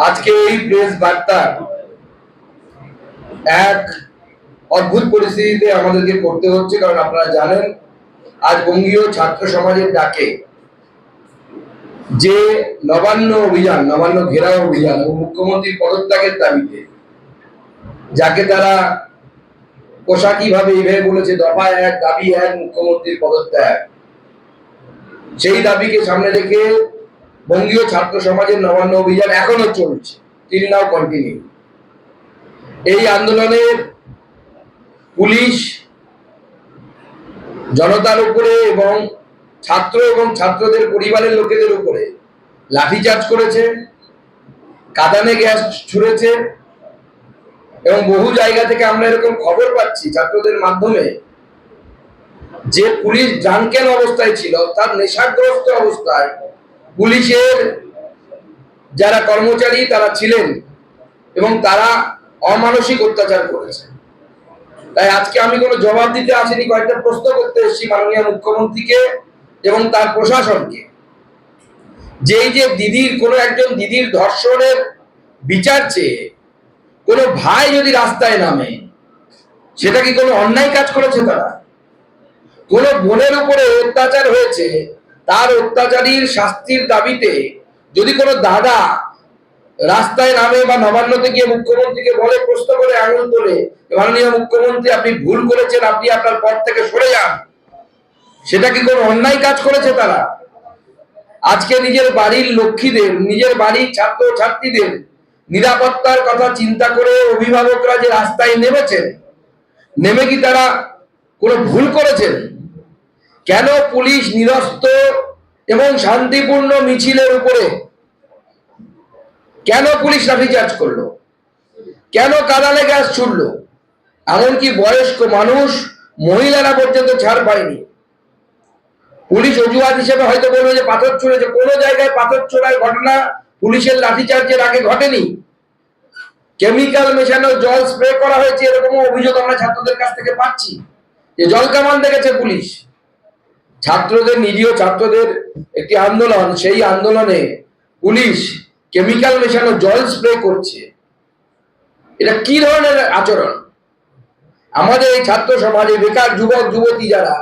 আজকে এই প্রেস বার্তা এক অদ্ভুত পরিস্থিতিতে আমাদেরকে করতে হচ্ছে, কারণ আপনারা জানেন আজ বঙ্গীয় ছাত্র সমাজের ডাকে যে নবান্ন অভিযান, নবান্ন ঘেরাও অভিযান এবং মুখ্যমন্ত্রীর পদত্যাগের দাবিতে, যাকে তারা পোশাকি ভাবে এইভাবে বলেছে দফা এক, দাবি এক, মুখ্যমন্ত্রীর পদত্যাগ, সেই দাবিকে সামনে রেখে বঙ্গীয় ছাত্র সমাজের নবান্ন অভিযান এখনো চলছে, টিল নাও কন্টিনিউ। এই আন্দোলনের পুলিশ জনতার উপরে এবং ছাত্র এবং ছাত্রদের পরিবারের লোকেদের উপরে লাঠিচার্জ করেছে, কাঁদানে গ্যাস ছুড়েছে এবং বহু জায়গা থেকে আমরা এরকম খবর পাচ্ছি ছাত্রদের মাধ্যমে যে পুলিশ ড্রাঙ্কেন অবস্থায় ছিল, তার নেশাগ্রস্ত অবস্থায় পুলিশের যারা কর্মচারী তারা ছিলেন এবং তারা অমানসিক অত্যাচার করেছে। তাই আজকে আমি কোনো জবাব দিতে আসিনি, কয়েকটা প্রশ্ন করতে এসেছি মাননীয় মুখ্যমন্ত্রীকে এবং তার প্রশাসনকে, যে এই যে দিদির কোনো একজন দিদির ধর্ষণের বিচার চেয়ে কোনো ভাই যদি রাস্তায় নামে, সেটা কি কোনো অন্যায় কাজ করেছে? তারা কোনো বোনের উপরে অত্যাচার হয়েছে, তার অত্যাচারীর শাস্তির দাবিতে যদি কোনো দাদা রাস্তায় নামে বা নবান্নতে গিয়ে মুখ্যমন্ত্রীকে বলে, প্রশ্ন করে, আঙুল তোলে, মাননীয় মুখ্যমন্ত্রী আপনি ভুল করেছেন, আপনি আপনার পদ থেকে সরে যান, সেটা কি কোনো অন্যায় কাজ করেছে? তারা আজকে নিজের বাড়ির লক্ষ্মীদের, নিজের বাড়ির ছাত্র ছাত্রীদের নিরাপত্তার কথা চিন্তা করে অভিভাবকরা যে রাস্তায় নেমেছেন, নেমে কি তারা কোনো ভুল করেছেন? কেন পুলিশ নিরস্ত্র এবং শান্তিপূর্ণ মিছিলের উপরে কেন পুলিশ লাঠিচার্জ করলো? কেন কাঁদানে গ্যাস ছুড়লো? এমনকি বয়স্ক মানুষ, মহিলারা পর্যন্ত ছাড় পায়নি। পুলিশ অজুহাত হিসেবে হয়তো বলবে যে পাথর ছুঁড়েছে, কোনো জায়গায় পাথর ছোড়ার ঘটনা পুলিশের লাঠিচার্জের আগে ঘটেনি। কেমিক্যাল মেশানো জল স্প্রে করা হয়েছে, এরকমও অভিযোগ আমরা ছাত্রদের কাছ থেকে পাচ্ছি, যে জল কামান দেখেছে পুলিশ। ছাত্রদের, নিরীহ ছাত্রদের একটি আন্দোলন, সেই আন্দোলনে পুলিশ কেমিক্যাল মেশানো জল স্প্রে করছে। এটা কি ধরনের আচরণ? আমাদের এই ছাত্র সমাজে বেকার যুবক যুবতী যারা,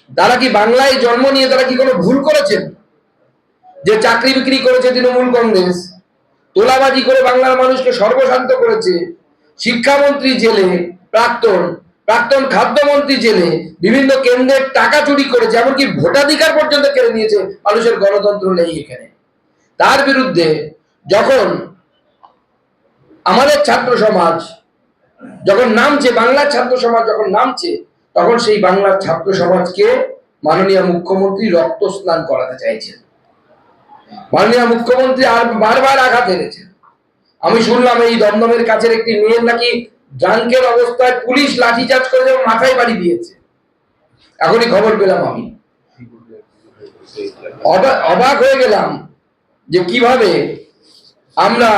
তারা কি বাংলায় জন্ম নিয়ে তারা কি কোনো ভুল করেছেন? যে চাকরি বিক্রি করেছে তৃণমূল কংগ্রেস, তোলাবাজি করে বাংলার মানুষকে সর্বশান্ত করেছে, শিক্ষামন্ত্রী জেলে, প্রাক্তন খাদ্যমন্ত্রী জেলে, বিভিন্ন কেন্দ্রের টাকা চুরি করেছে, এমনকি ভোটাধিকার পর্যন্ত কেড়ে নিয়েছে, মানুষের গণতন্ত্র নেই এখানে। তার বিরুদ্ধে যখন আমাদের ছাত্র সমাজ যখন নামছে, বাংলার ছাত্র সমাজ যখন নামছে, তখন সেই বাংলার ছাত্র সমাজকে মাননীয় মুখ্যমন্ত্রী রক্ত স্নান করাতে চাইছেন। মাননীয় মুখ্যমন্ত্রী আর বারবার আঘাত এনেছেন। আমি শুনলাম এই দমদমের কাছের একটি মেয়ের নাকি ড্রাঙ্কের অবস্থায় পুলিশ লাঠিচার্জ করে এবং মাথায় বাড়ি দিয়েছে। এখনই খবর পেলাম, আমি অবাক হয়ে গেলাম যে কিভাবে আমরা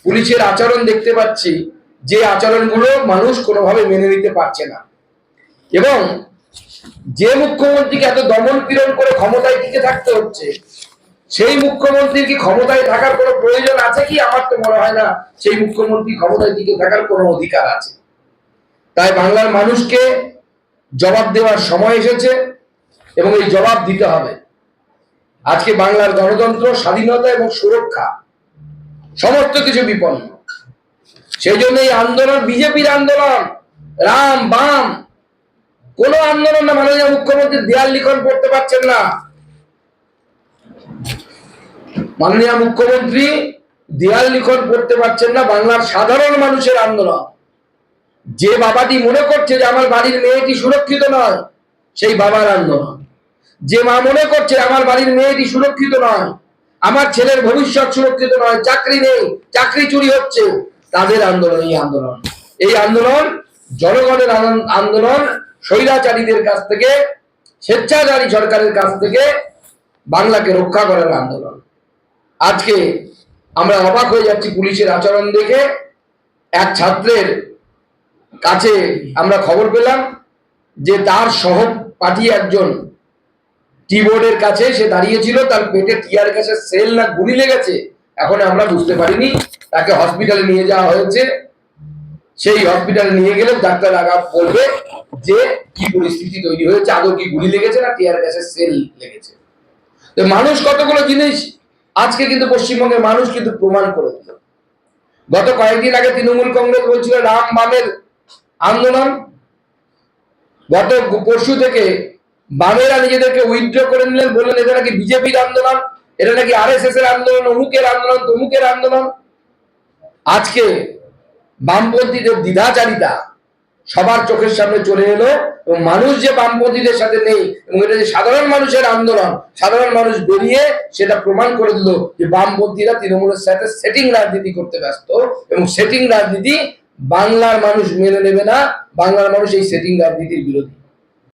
পুলিশের আচরণ দেখতে পাচ্ছি, যে আচরণগুলো মানুষ কোনোভাবে মেনে নিতে পারছে না। এবং যে মুখ্যমন্ত্রীকে এত দমন পীড়ন করে ক্ষমতায় টিকে থাকতে হচ্ছে, সেই মুখ্যমন্ত্রীর কি ক্ষমতায় থাকার কোনো প্রয়োজন আছে কি? আমার তো মনে হয় না সেই মুখ্যমন্ত্রী ক্ষমতায় টিকে থাকার কোনো অধিকার আছে। তাই বাংলার মানুষকে জবাব দেওয়ার সময় এসেছে এবং এই জবাব দিতে হবে। আজকে বাংলার গণতন্ত্র, স্বাধীনতা এবং সুরক্ষা সমস্ত কিছু বিপন্ন। সেই জন্য এই আন্দোলন বিজেপির আন্দোলন, রাম বাম কোনো আন্দোলন না। মাননীয় মুখ্যমন্ত্রী দেয়াল লিখন পড়তে পারছেন না। মাননীয় মুখ্যমন্ত্রী দেয়াল লিখন পড়তে পারছেন না। বাংলার সাধারণ মানুষের আন্দোলন। যে বাবাটি মনে করছে যে আমার বাড়ির মেয়েটি সুরক্ষিত নয়, সেই বাবার আন্দোলন। যে মা মনে করছে আমার বাড়ির মেয়েটি সুরক্ষিত নয়, আমার ছেলের ভবিষ্যৎ সুরক্ষিত নয়, চাকরি নেই, চাকরি চুরি হচ্ছে, তাদের আন্দোলন এই আন্দোলন। এই আন্দোলন জনগণের আন্দোলন, স্বৈরাচারীদের কাছ থেকে, স্বেচ্ছাচারী সরকারের কাছ থেকে বাংলাকে রক্ষা করার আন্দোলন। আজকে আমরা অবাক হয়ে যাচ্ছি পুলিশের আচরণ দেখে। এক ছাত্রের কাছে আমরা খবর পেলাম যে তার সহপাঠী একজন টিবোর্ডের কাছে সে দাঁড়িয়েছিল, তার পেটে টিয়ার গ্যাসের সেল না গুলি লেগেছে এখন আমরা বুঝতে পারিনি। তাকে হসপিটালে নিয়ে যাওয়া হয়েছে, সেই হসপিটালে নিয়ে গেলে ডাক্তার আগা বলবে যে কি পরিস্থিতি তৈরি হয়েছে, আদৌ কি গুলি লেগেছে না টিয়ার গ্যাসের সেল লেগেছে। তো মানুষ কতগুলো জিনিস আজকে কিন্তু পশ্চিমবঙ্গের মানুষ কিন্তু প্রমাণ করে দিল। গত কয়েকদিন আগে তৃণমূল কংগ্রেস বলছিল রাম বামের আন্দোলন, গত পরশু থেকে বামেরা নিজেদেরকে উইথড্র করে নিলেন, বললেন এটা নাকি বিজেপির আন্দোলন, এটা নাকি আরএসএস এর আন্দোলন, অমুকের আন্দোলন, তমুকের আন্দোলন। আজকে বামপন্থীদের দ্বিধাচারিতা সবার চোখের সামনে চলে এলো এবং মানুষ যে বামপন্থীদের সাথে নেই এবং এটা যে সাধারণ মানুষের আন্দোলন, সাধারণ মানুষ বেরিয়ে সেটা প্রমাণ করে দিল যে বামপন্থীরা তৃণমূলের সাথে সেটিং রাজনীতি করতে ব্যস্ত এবং সেটিং রাজনীতি বাংলার মানুষ মেনে নেবে না, বাংলার মানুষ এই সেটিং রাজনীতির বিরোধী।